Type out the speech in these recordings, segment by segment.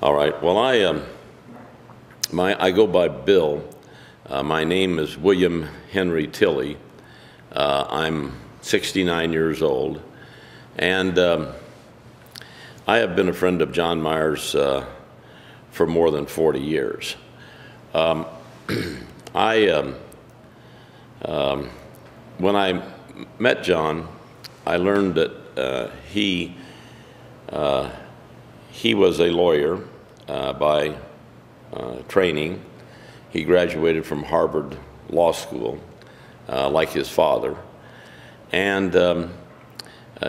All right. Well, I go by Bill. My name is William Henry Tilley. I'm 69 years old, and I have been a friend of John Myers for more than 40 years. When I met John, I learned that he was a lawyer by training. He graduated from Harvard Law School, like his father. And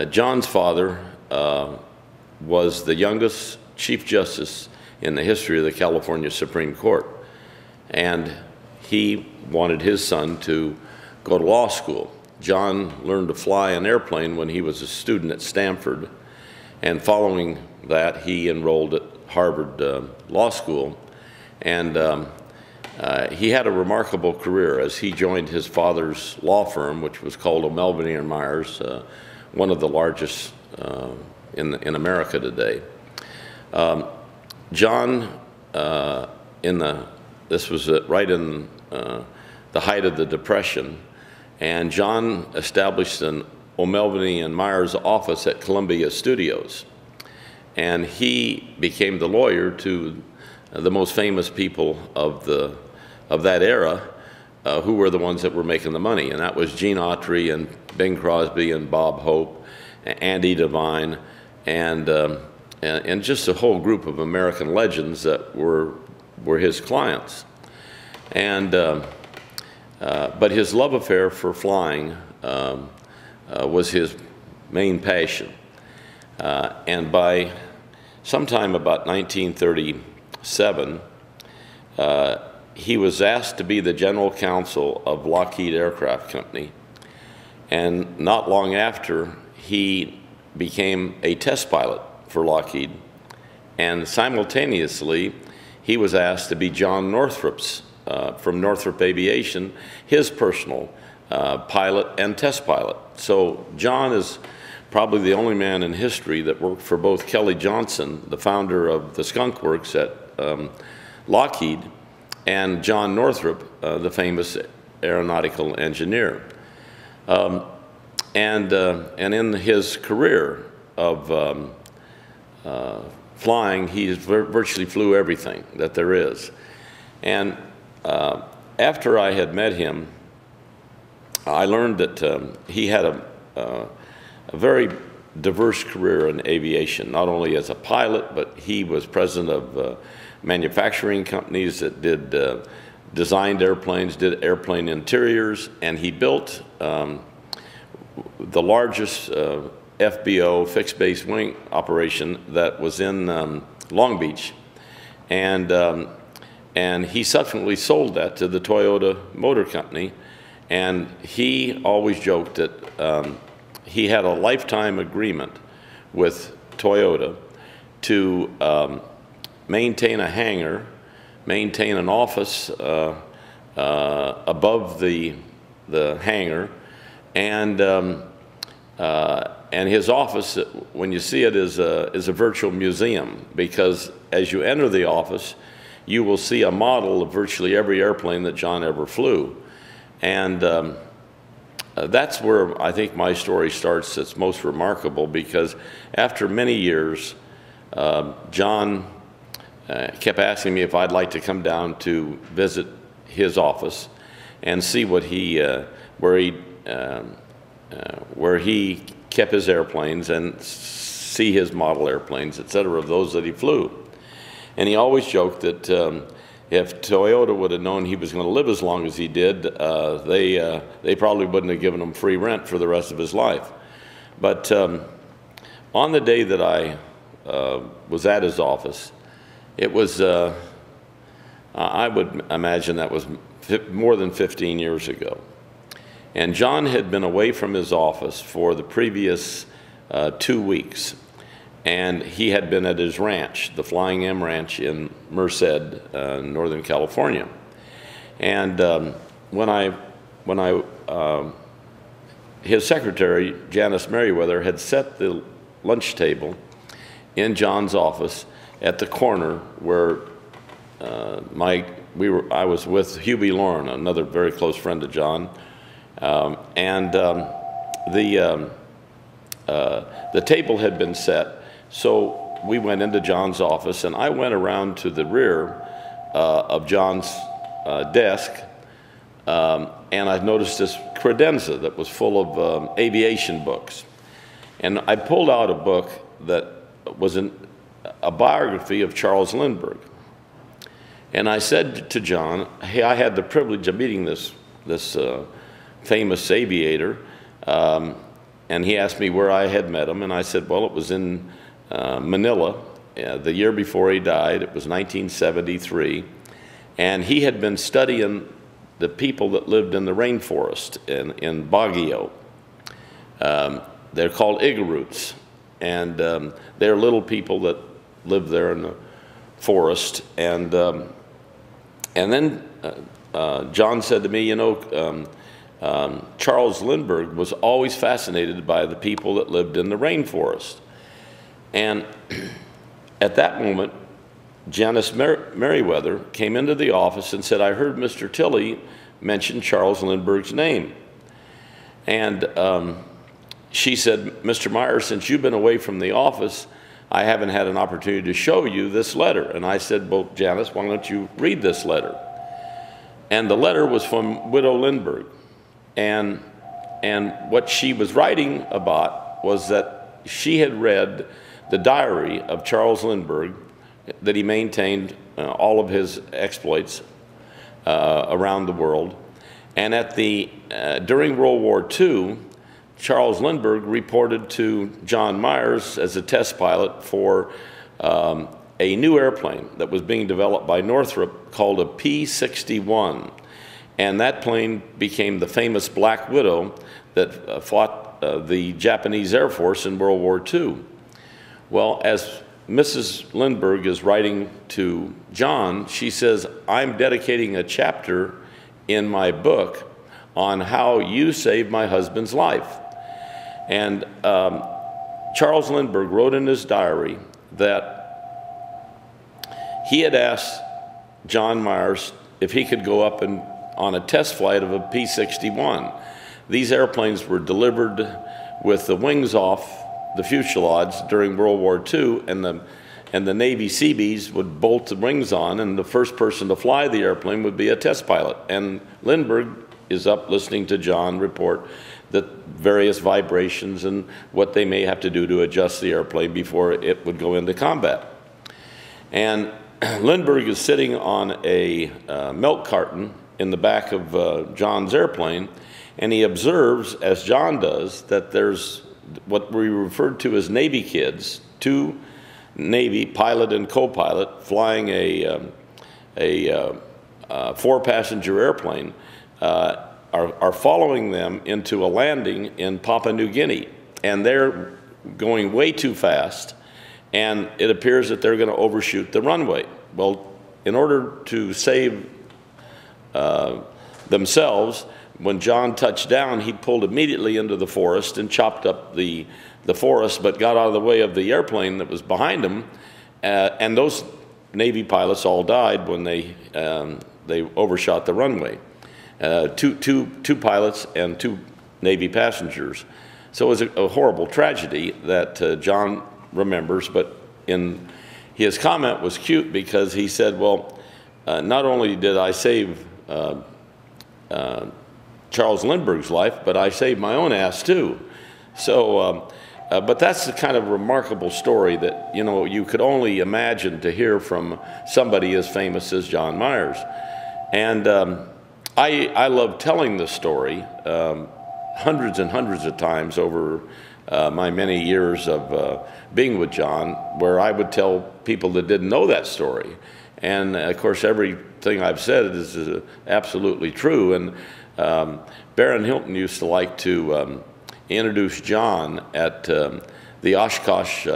John's father was the youngest Chief Justice in the history of the California Supreme Court. And he wanted his son to go to law school. John learned to fly an airplane when he was a student at Stanford. And following that, he enrolled at Harvard Law School. And he had a remarkable career as he joined his father's law firm, which was called O'Melveny & Myers, one of the largest in America today. John, this was right in the height of the Depression, and John established an O'Melveny & Myers office at Columbia Studios. And he became the lawyer to the most famous people of that era, who were the ones that were making the money. And that was Gene Autry and Bing Crosby and Bob Hope, Andy Devine, and just a whole group of American legends that were his clients. And but his love affair for flying was his main passion. And by sometime about 1937, he was asked to be the general counsel of Lockheed Aircraft Company. And not long after, he became a test pilot for Lockheed. And simultaneously, he was asked to be John Northrop's, from Northrop Aviation, his personal pilot and test pilot. So John is probably the only man in history that worked for both Kelly Johnson, the founder of the Skunk Works at Lockheed, and John Northrop, the famous aeronautical engineer. And in his career of flying, he virtually flew everything that there is. And after I had met him, I learned that he had a very diverse career in aviation, not only as a pilot, but he was president of manufacturing companies that designed airplanes, did airplane interiors, and he built the largest FBO, fixed base wing operation that was in Long Beach. And he subsequently sold that to the Toyota Motor Company. And he always joked that he had a lifetime agreement with Toyota to maintain a hangar, maintain an office above the hangar, and his office, when you see it, is a virtual museum, because as you enter the office, you will see a model of virtually every airplane that John ever flew. And that's where I think my story starts. It's most remarkable because after many years, John kept asking me if I'd like to come down to visit his office and see what where he kept his airplanes and see his model airplanes, et cetera, of those that he flew. And he always joked that if Toyota would have known he was going to live as long as he did, they probably wouldn't have given him free rent for the rest of his life. But on the day that I was at his office, it was, I would imagine that was more than 15 years ago. And John had been away from his office for the previous 2 weeks. And he had been at his ranch, the Flying M Ranch in Merced, Northern California. And his secretary, Janice Merriweather, had set the lunch table in John's office at the corner where I was with Hubie Lauren, another very close friend of John, the table had been set. So we went into John's office, and I went around to the rear of John's desk, and I noticed this credenza that was full of aviation books. And I pulled out a book that was a biography of Charles Lindbergh. And I said to John, hey, I had the privilege of meeting this famous aviator, and he asked me where I had met him, and I said, well, it was in Manila, the year before he died. It was 1973, and he had been studying the people that lived in the rainforest in Baguio. They're called Igorots, and they're little people that live there in the forest. And then John said to me, you know, Charles Lindbergh was always fascinated by the people that lived in the rainforest. And at that moment, Janice Merriweather came into the office and said, I heard Mr. Tilley mention Charles Lindbergh's name. And she said, Mr. Myers, since you've been away from the office, I haven't had an opportunity to show you this letter. And I said, well, Janice, why don't you read this letter? And the letter was from Widow Lindbergh. And what she was writing about was that she had read the diary of Charles Lindbergh, that he maintained all of his exploits around the world. And during World War II, Charles Lindbergh reported to John Myers as a test pilot for a new airplane that was being developed by Northrop called a P-61. And that plane became the famous Black Widow that fought the Japanese Air Force in World War II. Well, as Mrs. Lindbergh is writing to John, she says, I'm dedicating a chapter in my book on how you saved my husband's life. And Charles Lindbergh wrote in his diary that he had asked John Myers if he could go up on a test flight of a P-61. These airplanes were delivered with the wings off the fuselage during World War II, and the Navy Seabees would bolt the wings on, and the first person to fly the airplane would be a test pilot. And Lindbergh is up listening to John report the various vibrations and what they may have to do to adjust the airplane before it would go into combat. And Lindbergh is sitting on a milk carton in the back of John's airplane, and he observes, as John does, that there's what we referred to as Navy kids, two Navy pilot and co-pilot flying a four-passenger airplane, are following them into a landing in Papua New Guinea. And they're going way too fast, and it appears that they're going to overshoot the runway. Well, in order to save themselves, when John touched down, he pulled immediately into the forest and chopped up the forest, but got out of the way of the airplane that was behind him. And those Navy pilots all died when they overshot the runway. Two pilots and two Navy passengers. So it was a horrible tragedy that John remembers, but his comment was cute because he said, well, not only did I save Charles Lindbergh's life, but I saved my own ass too. So, but that's the kind of remarkable story that, you know, you could only imagine to hear from somebody as famous as John Myers. And I love telling this story hundreds and hundreds of times over my many years of being with John, where I would tell people that didn't know that story. And of course, everything I've said is absolutely true. And Baron Hilton used to like to introduce John at the Oshkosh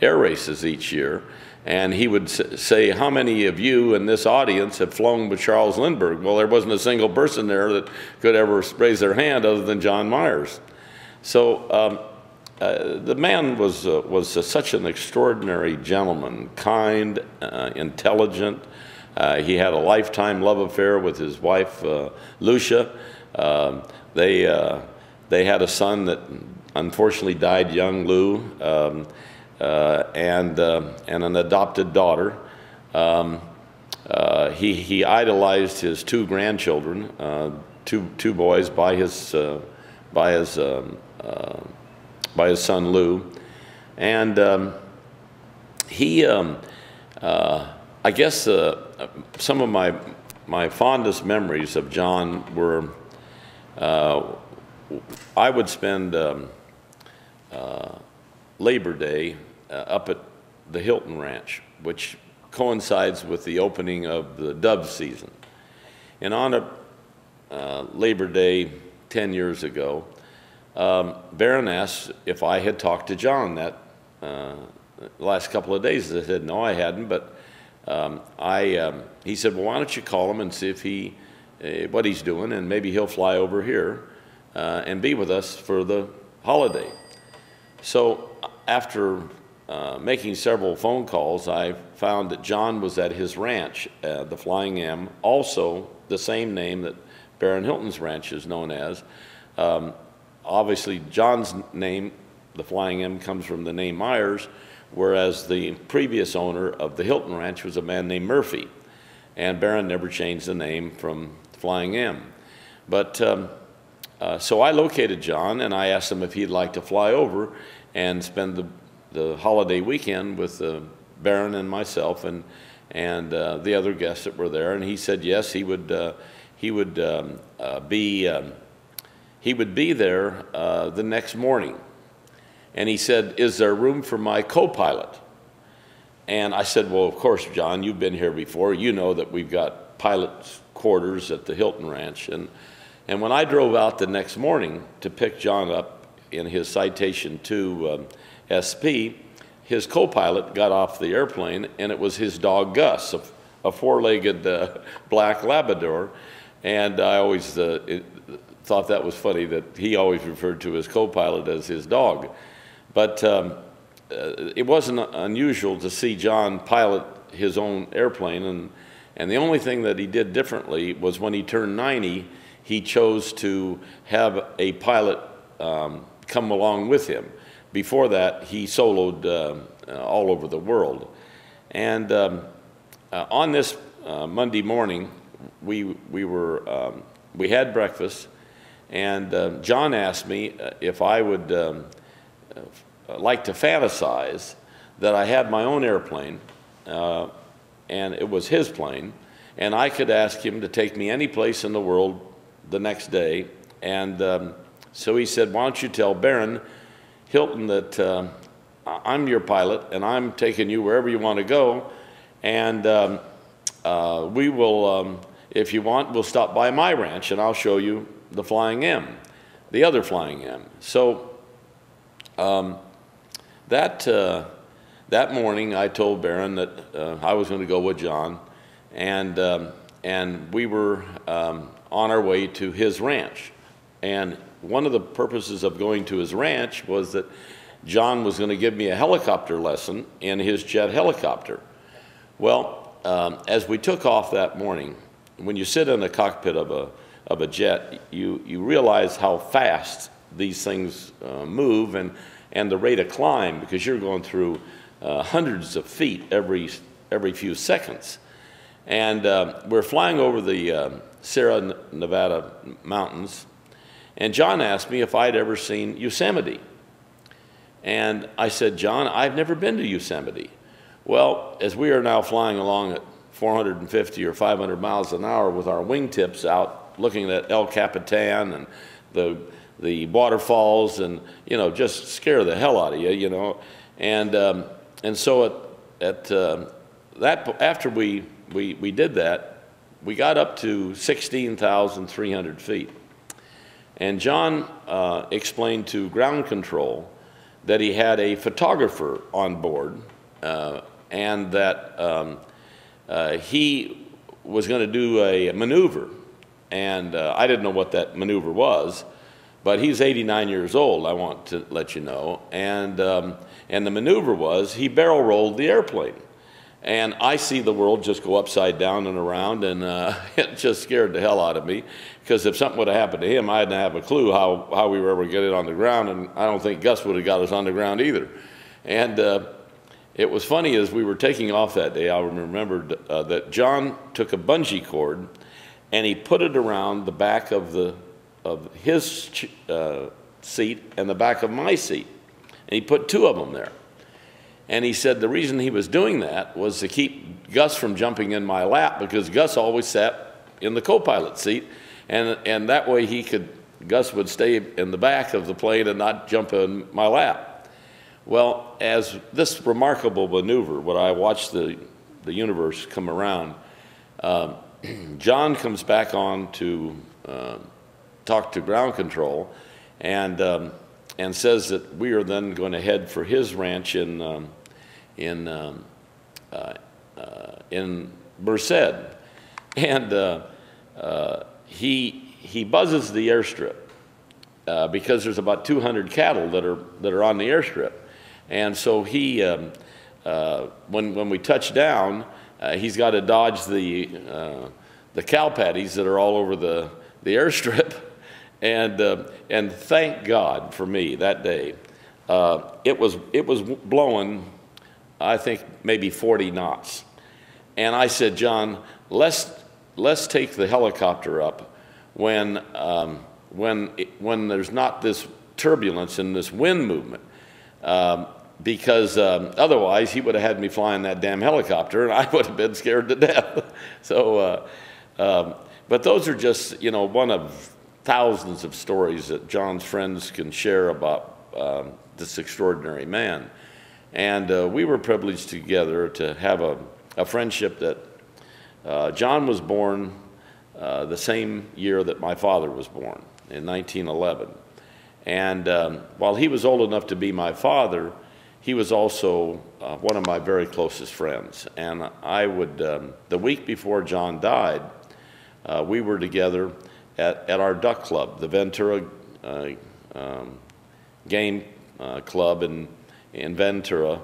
air races each year. And he would say, how many of you in this audience have flown with Charles Lindbergh? Well, there wasn't a single person there that could ever raise their hand other than John Myers. So the man was such an extraordinary gentleman, kind, intelligent. He had a lifetime love affair with his wife, Lucia. They had a son that unfortunately died young, Lou, and an adopted daughter. He idolized his two grandchildren, two boys by his son Lou, and I guess some of my fondest memories of John were I would spend Labor Day up at the Hilton Ranch, which coincides with the opening of the dove season. And on a Labor Day 10 years ago, Barron asked if I had talked to John that last couple of days. I said, no, I hadn't, but he said, well, why don't you call him and see if what he's doing, and maybe he'll fly over here and be with us for the holiday. So after making several phone calls, I found that John was at his ranch, the Flying M, also the same name that Barron Hilton's ranch is known as. Obviously, John's name, the Flying M, comes from the name Myers, whereas the previous owner of the Hilton Ranch was a man named Murphy. And Barron never changed the name from Flying M. But so I located John, and I asked him if he'd like to fly over and spend the holiday weekend with Barron and myself and the other guests that were there. And he said yes, he would be there the next morning. And he said, is there room for my co-pilot? And I said, well, of course, John, you've been here before. You know that we've got pilot's quarters at the Hilton Ranch. And when I drove out the next morning to pick John up in his Citation 2 SP, his co-pilot got off the airplane, and it was his dog Gus, a four-legged black Labrador. And I always thought that was funny that he always referred to his co-pilot as his dog. But it wasn't unusual to see John pilot his own airplane, and the only thing that he did differently was when he turned 90, he chose to have a pilot come along with him. Before that, he soloed all over the world. And on this Monday morning, we had breakfast, and John asked me if I would like to fantasize that I had my own airplane, and it was his plane, and I could ask him to take me any place in the world the next day. And so he said, why don't you tell Barron Hilton that I'm your pilot, and I'm taking you wherever you want to go, and we will, if you want, we'll stop by my ranch, and I'll show you the Flying M, the other Flying M. So that morning, I told Barron that I was going to go with John, and we were on our way to his ranch. And one of the purposes of going to his ranch was that John was going to give me a helicopter lesson in his jet helicopter. Well, as we took off that morning, when you sit in the cockpit of a jet, you realize how fast these things move and the rate of climb, because you're going through hundreds of feet every few seconds. And we're flying over the Sierra Nevada mountains, and John asked me if I'd ever seen Yosemite. And I said, John, I've never been to Yosemite. Well, as we are now flying along at 450 or 500 miles an hour with our wingtips out, looking at El Capitan and the waterfalls, and just scare the hell out of you, and so after we did that, we got up to 16,300 feet, and John explained to ground control that he had a photographer on board, and that he was going to do a maneuver, and I didn't know what that maneuver was. But he's 89 years old, I want to let you know. And the maneuver was he barrel rolled the airplane. And I see the world just go upside down and around, and it just scared the hell out of me, because if something would have happened to him, I didn't have a clue how we were ever going to get it on the ground, and I don't think Gus would have got us on the ground either. And it was funny, as we were taking off that day, I remembered that John took a bungee cord and he put it around the back of his seat and the back of my seat, and he put two of them there. And he said the reason he was doing that was to keep Gus from jumping in my lap, because Gus always sat in the co-pilot seat, and that way Gus would stay in the back of the plane and not jump in my lap. Well, as this remarkable maneuver, when I watched the universe come around, John comes back on to talk to ground control, and says that we are then going to head for his ranch in Merced. And he buzzes the airstrip because there's about 200 cattle that are on the airstrip. And so when we touch down, he's got to dodge the cow patties that are all over the airstrip. And thank God for me that day. It was blowing, I think, maybe 40 knots. And I said, John, let's take the helicopter up when there's not this turbulence and this wind movement, because otherwise he would have had me flying that damn helicopter, and I would have been scared to death. So, but those are just, you know, one of thousands of stories that John's friends can share about this extraordinary man. And we were privileged together to have a friendship that John was born the same year that my father was born, in 1911. And while he was old enough to be my father, he was also one of my very closest friends. And I would, the week before John died, we were together at our duck club, the Ventura Game Club in Ventura.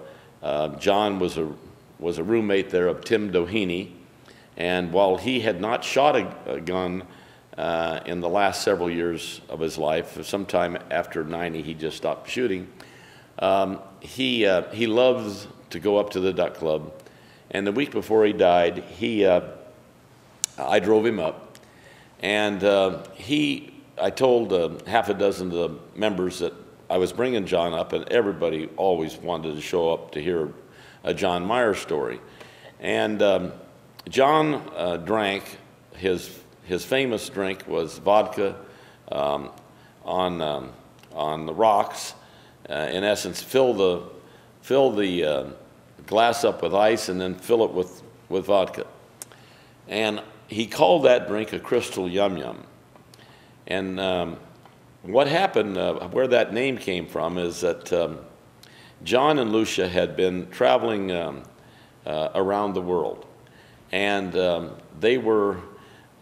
John was a roommate there of Tim Doheny, and while he had not shot a gun in the last several years of his life, sometime after 90 he just stopped shooting, he loves to go up to the duck club. And the week before he died, I drove him up. And I told half a dozen of the members that I was bringing John up, and everybody always wanted to show up to hear a John Meyer story. And John drank, his famous drink was vodka on the rocks. In essence, fill the glass up with ice and then fill it with vodka. And he called that drink a crystal yum yum. And what happened, where that name came from, is that John and Lucia had been traveling around the world, and they were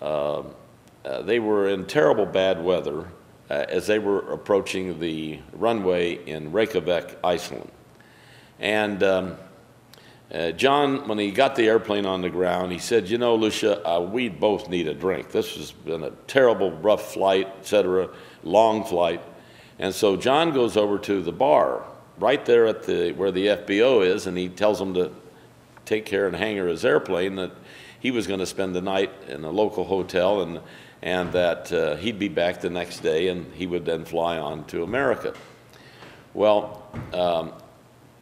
in terrible bad weather as they were approaching the runway in Reykjavik, Iceland. And John, when he got the airplane on the ground, he said, you know, Lucia, we both need a drink. This has been a terrible, rough flight, etc., long flight. And so John goes over to the bar right there at where the FBO is, and he tells them to take care and hangar his airplane, that he was going to spend the night in a local hotel, and that he'd be back the next day, and he would then fly on to America. Well,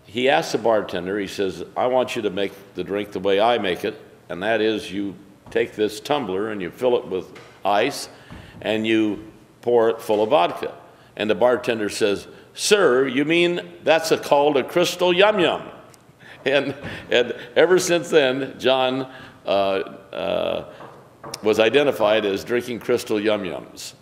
he asked the bartender, he says, I want you to make the drink the way I make it, and that is you take this tumbler and you fill it with ice and you pour it full of vodka. And the bartender says, sir, you mean that's called a crystal yum yum? And ever since then, John was identified as drinking crystal yum yums.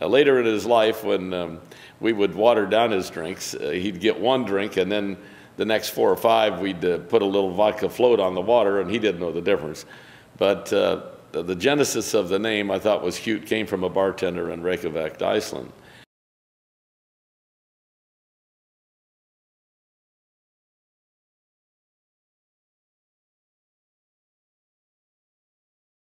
Later in his life, when we would water down his drinks, he'd get one drink, and then the next 4 or 5, we'd put a little vodka float on the water, and he didn't know the difference. But the genesis of the name, I thought was cute, came from a bartender in Reykjavik, Iceland.